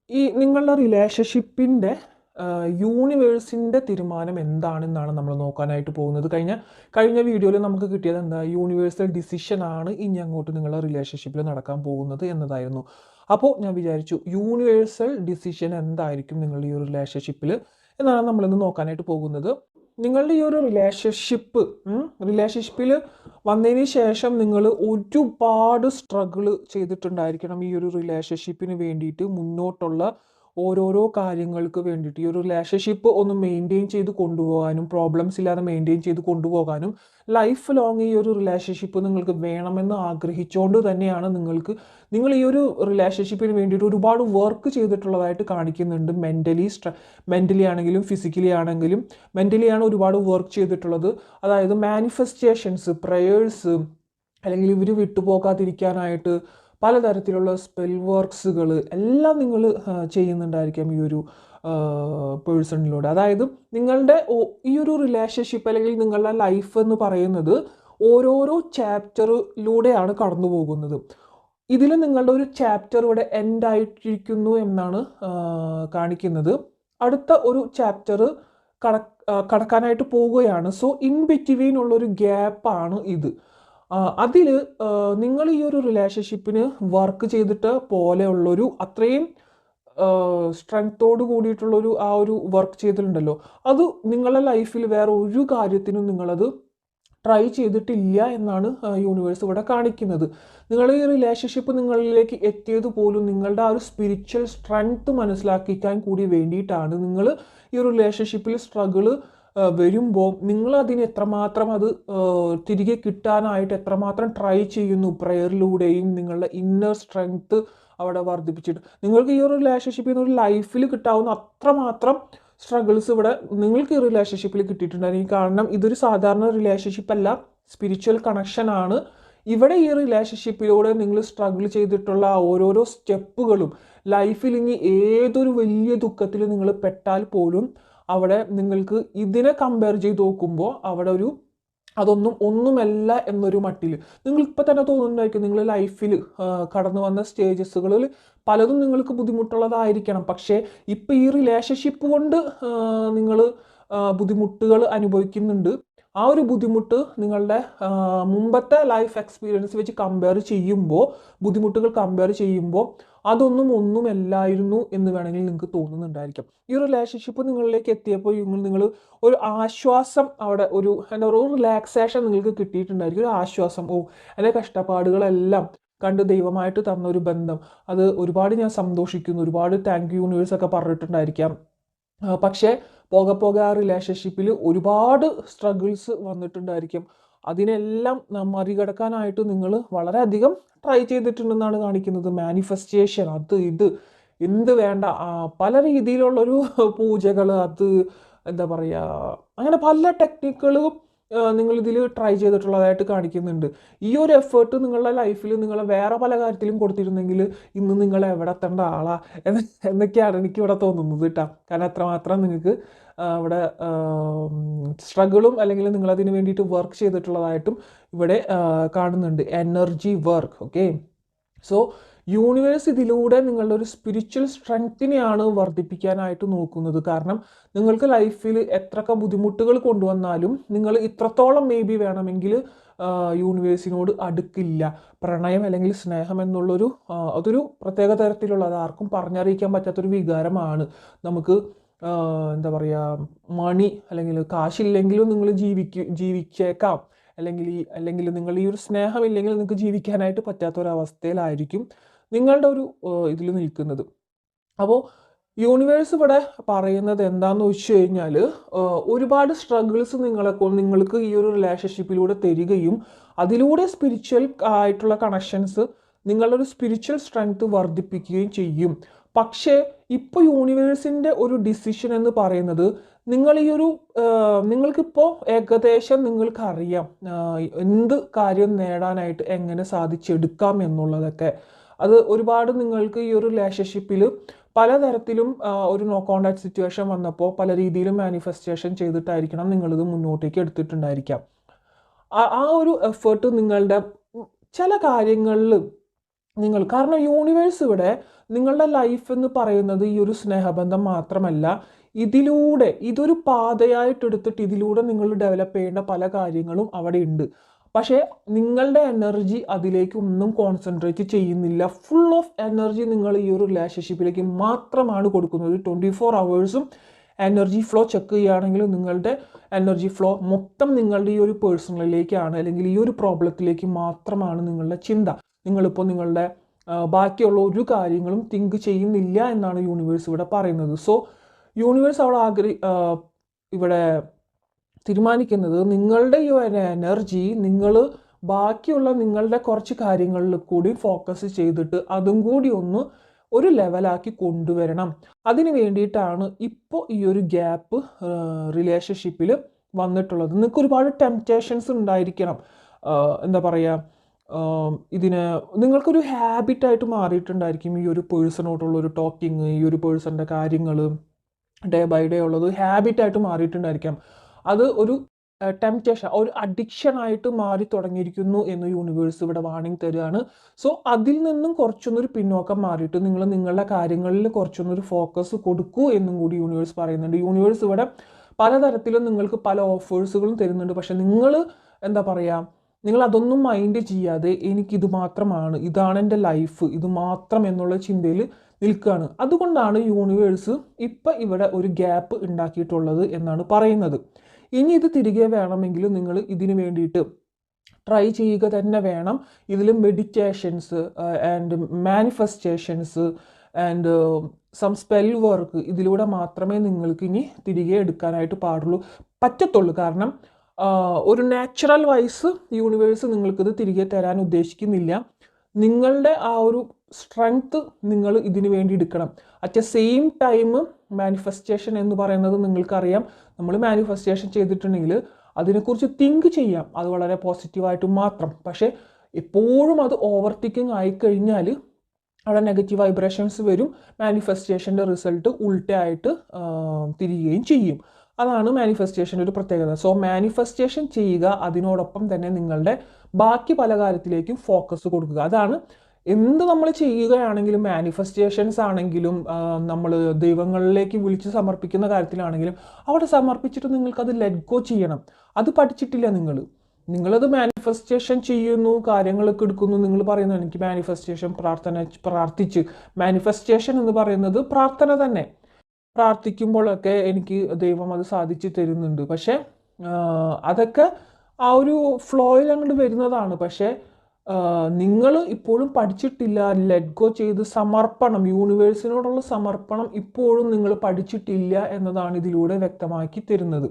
ഈ നിങ്ങളുടെ റിലേഷൻഷിപ്പിൻ്റെ യൂണിവേഴ്സിൻ്റെ തീരുമാനം എന്താണെന്നാണ് നമ്മൾ നോക്കാനായിട്ട് പോകുന്നത്. കഴിഞ്ഞ വീഡിയോയിൽ നമുക്ക് കിട്ടിയത് എന്താ, യൂണിവേഴ്സൽ ഡിസിഷൻ ആണ് ഇനി അങ്ങോട്ട് നിങ്ങളുടെ റിലേഷൻഷിപ്പിൽ നടക്കാൻ പോകുന്നത് എന്നതായിരുന്നു. അപ്പോൾ ഞാൻ വിചാരിച്ചു യൂണിവേഴ്സൽ ഡിസിഷൻ എന്തായിരിക്കും നിങ്ങളുടെ ഈ ഒരു റിലേഷൻഷിപ്പിൽ എന്നാണ് നമ്മളിന്ന് നോക്കാനായിട്ട് പോകുന്നത്. നിങ്ങളുടെ ഈ ഒരു റിലേഷൻഷിപ്പിൽ വന്നതിന് ശേഷം നിങ്ങൾ ഒരുപാട് സ്ട്രഗിൾ ചെയ്തിട്ടുണ്ടായിരിക്കണം ഈ ഒരു റിലേഷൻഷിപ്പിന് വേണ്ടിയിട്ട്, മുന്നോട്ടുള്ള ഓരോരോ കാര്യങ്ങൾക്ക് വേണ്ടിയിട്ട്. ഈ ഒരു റിലേഷൻഷിപ്പ് ഒന്ന് മെയിൻറ്റെയിൻ ചെയ്ത് കൊണ്ടുപോകാനും, പ്രോബ്ലംസ് ഇല്ലാതെ മെയിൻറ്റെയിൻ ചെയ്ത് കൊണ്ടുപോകാനും, ലൈഫ് ലോങ് ഈ ഒരു റിലേഷൻഷിപ്പ് നിങ്ങൾക്ക് വേണമെന്ന് ആഗ്രഹിച്ചുകൊണ്ട് തന്നെയാണ് നിങ്ങൾ ഈ ഒരു റിലേഷൻഷിപ്പിന് വേണ്ടിയിട്ട് ഒരുപാട് വർക്ക് ചെയ്തിട്ടുള്ളതായിട്ട് കാണിക്കുന്നുണ്ട്. മെൻ്റലി ആണെങ്കിലും ഫിസിക്കലി ആണെങ്കിലും. മെൻ്റലിയാണ് ഒരുപാട് വർക്ക് ചെയ്തിട്ടുള്ളത്. അതായത് മാനിഫെസ്റ്റേഷൻസ്, പ്രയേഴ്സ്, അല്ലെങ്കിൽ ഇവർ വിട്ടുപോകാതിരിക്കാനായിട്ട് പലതരത്തിലുള്ള സ്പെൽ വർക്ക്സുകൾ എല്ലാം നിങ്ങൾ ചെയ്യുന്നുണ്ടായിരിക്കാം ഈ ഒരു പേഴ്സണിലൂടെ. അതായത് നിങ്ങളുടെ ഈ ഒരു റിലേഷൻഷിപ്പ് അല്ലെങ്കിൽ നിങ്ങളുടെ ലൈഫ് എന്ന് പറയുന്നത് ഓരോരോ ചാപ്റ്ററിലൂടെയാണ് കടന്നു പോകുന്നത്. ഇതിൽ നിങ്ങളുടെ ഒരു ചാപ്റ്റർ ഇവിടെ എൻഡ് ആയിട്ടിരിക്കുന്നു എന്നാണ് കാണിക്കുന്നത്. അടുത്ത ഒരു ചാപ്റ്റർ കടക്കാനായിട്ട് പോവുകയാണ്. സോ ഇൻ ബിറ്റ്വീൻ ഉള്ളൊരു ഗ്യാപ്പാണ് ഇത്. അതിൽ നിങ്ങൾ ഈ ഒരു റിലേഷൻഷിപ്പിന് വർക്ക് ചെയ്തിട്ട് പോലെയുള്ളൊരു അത്രയും സ്ട്രെങ്ത്തോട് കൂടിയിട്ടുള്ളൊരു ആ ഒരു വർക്ക് ചെയ്തിട്ടുണ്ടല്ലോ, അത് നിങ്ങളുടെ ലൈഫിൽ വേറെ ഒരു കാര്യത്തിനും നിങ്ങളത് ട്രൈ ചെയ്തിട്ടില്ല എന്നാണ് യൂണിവേഴ്സ് ഇവിടെ കാണിക്കുന്നത്. നിങ്ങളുടെ ഈ റിലേഷൻഷിപ്പ് നിങ്ങളിലേക്ക് എത്തിയത് പോലും നിങ്ങളുടെ ആ ഒരു സ്പിരിച്വൽ സ്ട്രെങ്ത് മനസ്സിലാക്കിക്കാൻ കൂടി വേണ്ടിയിട്ടാണ്. നിങ്ങൾ ഈ ഒരു റിലേഷൻഷിപ്പിൽ സ്ട്രഗിള് വരുമ്പോൾ നിങ്ങൾ അതിന് എത്രമാത്രം അത് തിരികെ കിട്ടാനായിട്ട് എത്രമാത്രം ട്രൈ ചെയ്യുന്നു, പ്രയറിലൂടെയും നിങ്ങളുടെ ഇന്നർ സ്ട്രെങ്ത് അവിടെ വർദ്ധിപ്പിച്ചിട്ട് നിങ്ങൾക്ക് ഈ ഒരു റിലേഷൻഷിപ്പിൽ നിന്ന് ഒരു ലൈഫിൽ കിട്ടാവുന്ന അത്രമാത്രം സ്ട്രഗിൾസ് ഇവിടെ നിങ്ങൾക്ക് ഈ റിലേഷൻഷിപ്പിൽ കിട്ടിയിട്ടുണ്ടായിരിക്കും. കാരണം ഇതൊരു സാധാരണ റിലേഷൻഷിപ്പ് അല്ല, സ്പിരിച്വൽ കണക്ഷൻ ആണ്. ഇവിടെ ഈ റിലേഷൻഷിപ്പിലൂടെ നിങ്ങൾ സ്ട്രഗിൾ ചെയ്തിട്ടുള്ള ഓരോരോ സ്റ്റെപ്പുകളും ലൈഫിൽ ഇനി ഏതൊരു വലിയ ദുഃഖത്തിൽ നിങ്ങൾ പെട്ടാൽ പോലും അവിടെ നിങ്ങൾക്ക് ഇതിനെ കമ്പയർ ചെയ്ത് നോക്കുമ്പോൾ അവിടെ ഒന്നുമല്ല എന്നൊരു മട്ടിൽ നിങ്ങളിപ്പോൾ തന്നെ തോന്നുന്നുണ്ടായിരിക്കും നിങ്ങൾ ലൈഫിൽ കടന്നു വന്ന സ്റ്റേജസുകളിൽ പലതും നിങ്ങൾക്ക് ബുദ്ധിമുട്ടുള്ളതായിരിക്കണം. പക്ഷേ ഇപ്പം ഈ റിലേഷൻഷിപ്പ് കൊണ്ട് നിങ്ങൾ ബുദ്ധിമുട്ടുകൾ അനുഭവിക്കുന്നുണ്ട്. ആ ഒരു ബുദ്ധിമുട്ട് നിങ്ങളുടെ മുമ്പത്തെ ലൈഫ് എക്സ്പീരിയൻസ് വെച്ച് ബുദ്ധിമുട്ടുകൾ കമ്പയർ ചെയ്യുമ്പോൾ ഒന്നുമല്ലായിരുന്നു എന്ന് വേണമെങ്കിൽ നിങ്ങൾക്ക് തോന്നുന്നുണ്ടായിരിക്കും. ഈ ഒരു റിലേഷൻഷിപ്പ് നിങ്ങളിലേക്ക് എത്തിയപ്പോൾ നിങ്ങൾ ഒരു ആശ്വാസം, അവിടെ ഒരു റിലാക്സേഷൻ നിങ്ങൾക്ക് കിട്ടിയിട്ടുണ്ടായിരിക്കും. ഒരു ആശ്വാസം, എൻ്റെ കഷ്ടപ്പാടുകളെല്ലാം കണ്ട് ദൈവമായിട്ട് തന്ന ഒരു ബന്ധം, അത് ഒരുപാട് ഞാൻ സന്തോഷിക്കുന്നു, ഒരുപാട് താങ്ക് യു യൂണിവേഴ്സ് ഒക്കെ പറഞ്ഞിട്ടുണ്ടായിരിക്കാം. പക്ഷേ പോകെ ആ റിലേഷൻഷിപ്പിൽ ഒരുപാട് സ്ട്രഗിൾസ് വന്നിട്ടുണ്ടായിരിക്കും. അതിനെല്ലാം മറികടക്കാനായിട്ട് നിങ്ങൾ വളരെയധികം ട്രൈ ചെയ്തിട്ടുണ്ടെന്നാണ് കാണിക്കുന്നത്. മാനിഫെസ്റ്റേഷൻ, ഇത് എന്ത് വേണ്ട, പല രീതിയിലുള്ളൊരു പൂജകൾ, അത് എന്താ പറയുക, അങ്ങനെ പല ടെക്നിക്കുകളും നിങ്ങളിതിൽ ട്രൈ ചെയ്തിട്ടുള്ളതായിട്ട് കാണിക്കുന്നുണ്ട്. ഈ ഒരു എഫേർട്ട് നിങ്ങളുടെ ലൈഫിൽ നിങ്ങൾ വേറെ പല കാര്യത്തിലും കൊടുത്തിരുന്നെങ്കിൽ ഇന്ന് നിങ്ങൾ എവിടെ എത്തേണ്ട എന്നൊക്കെയാണ് എനിക്കിവിടെ തോന്നുന്നത് കേട്ടോ. കാരണം അത്രമാത്രം നിങ്ങൾക്ക് ഇവിടെ സ്ട്രഗിളും അല്ലെങ്കിൽ നിങ്ങളതിന് വേണ്ടിയിട്ട് വർക്ക് ചെയ്തിട്ടുള്ളതായിട്ടും ഇവിടെ കാണുന്നുണ്ട്. Energy work. Okay, so universe ഇതിലൂടെ നിങ്ങളുടെ ഒരു സ്പിരിച്വൽ സ്ട്രെങ്ത്തിനെയാണ് വർദ്ധിപ്പിക്കാനായിട്ട് നോക്കുന്നത്. കാരണം നിങ്ങൾക്ക് ലൈഫിൽ എത്രയൊക്കെ ബുദ്ധിമുട്ടുകൾ കൊണ്ടുവന്നാലും നിങ്ങൾ ഇത്രത്തോളം വേണമെങ്കിൽ യൂണിവേഴ്സിനോട് അടുക്കില്ല. പ്രണയം അല്ലെങ്കിൽ സ്നേഹം എന്നുള്ളൊരു അതൊരു പ്രത്യേക തരത്തിലുള്ള, അത് ആർക്കും പറഞ്ഞറിയിക്കാൻ പറ്റാത്തൊരു വികാരമാണ്. നമുക്ക് എന്താ മണി അല്ലെങ്കിൽ കാശില്ലെങ്കിലും നിങ്ങൾ ജീവിച്ചേക്കാം, അല്ലെങ്കിൽ നിങ്ങൾ ഈ ഒരു സ്നേഹമില്ലെങ്കിൽ നിങ്ങൾക്ക് ജീവിക്കാനായിട്ട് പറ്റാത്തൊരവസ്ഥയിലായിരിക്കും നിങ്ങളുടെ ഒരു ഇതിൽ നിൽക്കുന്നത്. അപ്പോൾ യൂണിവേഴ്സ് ഇവിടെ പറയുന്നത് എന്താണെന്ന് വെച്ച് കഴിഞ്ഞാൽ, ഒരുപാട് സ്ട്രഗിൾസ് നിങ്ങൾക്ക് ഈ ഒരു റിലേഷൻഷിപ്പിലൂടെ തരികയും അതിലൂടെ സ്പിരിച്വൽ ആയിട്ടുള്ള കണക്ഷൻസ് നിങ്ങളുടെ ഒരു സ്പിരിച്വൽ സ്ട്രെങ്ത് വർദ്ധിപ്പിക്കുകയും ചെയ്യും. പക്ഷേ ഇപ്പോൾ യൂണിവേഴ്സിൻ്റെ ഒരു ഡിസിഷൻ എന്ന് പറയുന്നത്, നിങ്ങൾക്കിപ്പോൾ ഏകദേശം നിങ്ങൾക്കറിയാം എന്ത് കാര്യം നേടാനായിട്ട് എങ്ങനെ സാധിച്ചെടുക്കാം എന്നുള്ളതൊക്കെ. അത് ഒരുപാട് നിങ്ങൾക്ക് ഈ ഒരു റിലേഷൻഷിപ്പിൽ പലതരത്തിലും ഒരു നോ കോണ്ടാക്ട് സിറ്റുവേഷൻ വന്നപ്പോൾ പല രീതിയിലും മാനിഫെസ്റ്റേഷൻ ചെയ്തിട്ടായിരിക്കണം നിങ്ങളിത് മുന്നോട്ടേക്ക് എടുത്തിട്ടുണ്ടായിരിക്കാം. ആ ഒരു എഫേർട്ട് നിങ്ങളുടെ ചില കാര്യങ്ങളിൽ നിങ്ങൾ. കാരണം യൂണിവേഴ്സ് ഇവിടെ നിങ്ങളുടെ ലൈഫ് എന്ന് പറയുന്നത് ഈ ഒരു സ്നേഹബന്ധം മാത്രമല്ല, ഇതൊരു പാതയായിട്ട് എടുത്തിട്ട് ഇതിലൂടെ നിങ്ങൾ ഡെവലപ്പ് ചെയ്യേണ്ട പല കാര്യങ്ങളും അവിടെ ഉണ്ട്. പക്ഷേ നിങ്ങളുടെ എനർജി അതിലേക്ക് ഒന്നും കോൺസെൻട്രേറ്റ് ചെയ്യുന്നില്ല. ഫുൾ ഓഫ് എനർജി നിങ്ങൾ ഈ ഒരു റിലേഷൻഷിപ്പിലേക്ക് മാത്രമാണ് കൊടുക്കുന്നത്. 24 hours എനർജി ഫ്ലോ ചെക്ക് ചെയ്യുകയാണെങ്കിൽ നിങ്ങളുടെ എനർജി ഫ്ലോ മൊത്തം നിങ്ങളുടെ ഈ ഒരു പേഴ്സണലിലേക്കാണ്, അല്ലെങ്കിൽ ഈ ഒരു പ്രോബ്ലത്തിലേക്ക് മാത്രമാണ് നിങ്ങളുടെ ചിന്ത. നിങ്ങളിപ്പോൾ നിങ്ങളുടെ ബാക്കിയുള്ള ഒരു കാര്യങ്ങളും തിങ്ക് ചെയ്യുന്നില്ല എന്നാണ് യൂണിവേഴ്സ് ഇവിടെ പറയുന്നത്. സോ യൂണിവേഴ്സ് അവിടെ ഇവിടെ തീരുമാനിക്കുന്നത് നിങ്ങളുടെ ഈ ഒരു എനർജി നിങ്ങൾ ബാക്കിയുള്ള നിങ്ങളുടെ കുറച്ച് കാര്യങ്ങളിൽ കൂടി ഫോക്കസ് ചെയ്തിട്ട് അതും കൂടി ഒരു ലെവലാക്കി കൊണ്ടുവരണം. അതിന് വേണ്ടിയിട്ടാണ് ഇപ്പോൾ ഈ ഒരു ഗ്യാപ്പ് റിലേഷൻഷിപ്പിൽ വന്നിട്ടുള്ളത്. നിങ്ങൾക്ക് ഒരുപാട് ടെംപ്റ്റേഷൻസ് ഉണ്ടായിരിക്കണം. എന്താ പറയുക, നിങ്ങൾക്കൊരു ഹാബിറ്റായിട്ട് മാറിയിട്ടുണ്ടായിരിക്കും ഈ ഒരു പേഴ്സണോട്ടുള്ള ഒരു ടോക്കിങ്, ഈ ഒരു പേഴ്സണിൻ്റെ കാര്യങ്ങൾ ഡേ ബൈ ഡേ ഉള്ളത് ഹാബിറ്റായിട്ട് മാറിയിട്ടുണ്ടായിരിക്കാം. അത് ഒരു ടെംപ്റ്റേഷൻ, ഒരു അഡിക്ഷനായിട്ട് മാറി തുടങ്ങിയിരിക്കുന്നു എന്ന് യൂണിവേഴ്സ് ഇവിടെ വാർണിംഗ് തരികയാണ്. സോ അതിൽ നിന്നും കുറച്ചൊന്നൊരു പിന്നോക്കം മാറിയിട്ട് നിങ്ങൾ നിങ്ങളുടെ കാര്യങ്ങളിൽ കുറച്ചൊന്നൊരു ഫോക്കസ് കൊടുക്കൂ എന്നും കൂടി യൂണിവേഴ്സ് പറയുന്നുണ്ട്. യൂണിവേഴ്സ് ഇവിടെ പലതരത്തിലും നിങ്ങൾക്ക് പല ഓഫേഴ്സുകളും തരുന്നുണ്ട്. പക്ഷെ നിങ്ങൾ എന്താ പറയുക, നിങ്ങൾ അതൊന്നും മൈൻഡ് ചെയ്യാതെ എനിക്കിത് മാത്രമാണ്, ഇതാണ് എൻ്റെ ലൈഫ്, ഇത് മാത്രം എന്നുള്ള ചിന്തയിൽ നിൽക്കുകയാണ്. അതുകൊണ്ടാണ് യൂണിവേഴ്സ് ഇപ്പം ഇവിടെ ഒരു ഗ്യാപ്പ് ഉണ്ടാക്കിയിട്ടുള്ളത് എന്നാണ് പറയുന്നത്. ഇനി ഇത് തിരികെ വേണമെങ്കിൽ നിങ്ങൾ ഇതിന് വേണ്ടിയിട്ട് ട്രൈ ചെയ്യുക തന്നെ വേണം. ഇതിൽ meditations and manifestations and some spell work, ഇതിലൂടെ മാത്രമേ നിങ്ങൾക്ക് ഇനി തിരികെ എടുക്കാനായിട്ട് പറ്റത്തുള്ളൂ. കാരണം ഒരു നാച്ചുറൽ വൈസ് യൂണിവേഴ്സ് നിങ്ങൾക്കിത് തിരികെ തരാൻ ഉദ്ദേശിക്കുന്നില്ല. നിങ്ങളുടെ ആ ഒരു സ്ട്രെങ്ത് നിങ്ങൾ ഇതിനു വേണ്ടി എടുക്കണം. At A same time manifestation എന്ന് പറയുന്നത് നിങ്ങൾക്കറിയാം, നമ്മൾ മാനിഫെസ്റ്റേഷൻ ചെയ്തിട്ടുണ്ടെങ്കിൽ അതിനെക്കുറിച്ച് തിങ്ക് ചെയ്യാം, അത് വളരെ പോസിറ്റീവായിട്ട് മാത്രം. പക്ഷേ എപ്പോഴും അത് ഓവർ തിങ്കിങ് ആയിക്കഴിഞ്ഞാൽ അവിടെ നെഗറ്റീവ് വൈബ്രേഷൻസ് വരും, മാനിഫെസ്റ്റേഷൻ്റെ റിസൾട്ട് ഉൾട്ടയായിട്ട് തിരികുകയും ചെയ്യും. അതാണ് മാനിഫെസ്റ്റേഷൻ്റെ ഒരു പ്രത്യേകത. സോ മാനിഫെസ്റ്റേഷൻ ചെയ്യുക, അതിനോടൊപ്പം തന്നെ നിങ്ങളുടെ ബാക്കി പല കാര്യത്തിലേക്കും ഫോക്കസ് കൊടുക്കുക. അതാണ് എന്ത് നമ്മൾ ചെയ്യുകയാണെങ്കിലും, മാനിഫെസ്റ്റേഷൻസ് ആണെങ്കിലും, നമ്മൾ ദൈവങ്ങളിലേക്ക് വിളിച്ച് സമർപ്പിക്കുന്ന കാര്യത്തിലാണെങ്കിലും, അവിടെ സമർപ്പിച്ചിട്ട് നിങ്ങൾക്കത് ലെറ്റ് ഗോ ചെയ്യണം. അത് പഠിച്ചിട്ടില്ല നിങ്ങളത് മാനിഫെസ്റ്റേഷൻ ചെയ്യുന്നു, കാര്യങ്ങളൊക്കെ എടുക്കുന്നു, നിങ്ങൾ പറയുന്നു എനിക്ക് മാനിഫെസ്റ്റേഷൻ പ്രാർത്ഥിച്ച്. മാനിഫെസ്റ്റേഷൻ എന്ന് പറയുന്നത് പ്രാർത്ഥന തന്നെ. പ്രാർത്ഥിക്കുമ്പോഴൊക്കെ എനിക്ക് ദൈവം അത് സാധിച്ചു തരുന്നുണ്ട്. പക്ഷേ അതൊക്കെ ആ ഒരു ഫ്ലോയിൽ അങ്ങോട്ട് വരുന്നതാണ്. പക്ഷേ നിങ്ങൾ ഇപ്പോഴും പഠിച്ചിട്ടില്ല, ലെറ്റ് ഗോ ചെയ്ത് സമർപ്പണം, യൂണിവേഴ്സിനോടുള്ള സമർപ്പണം ഇപ്പോഴും നിങ്ങൾ പഠിച്ചിട്ടില്ല എന്നതാണ് ഇതിലൂടെ വ്യക്തമാക്കി തരുന്നത്.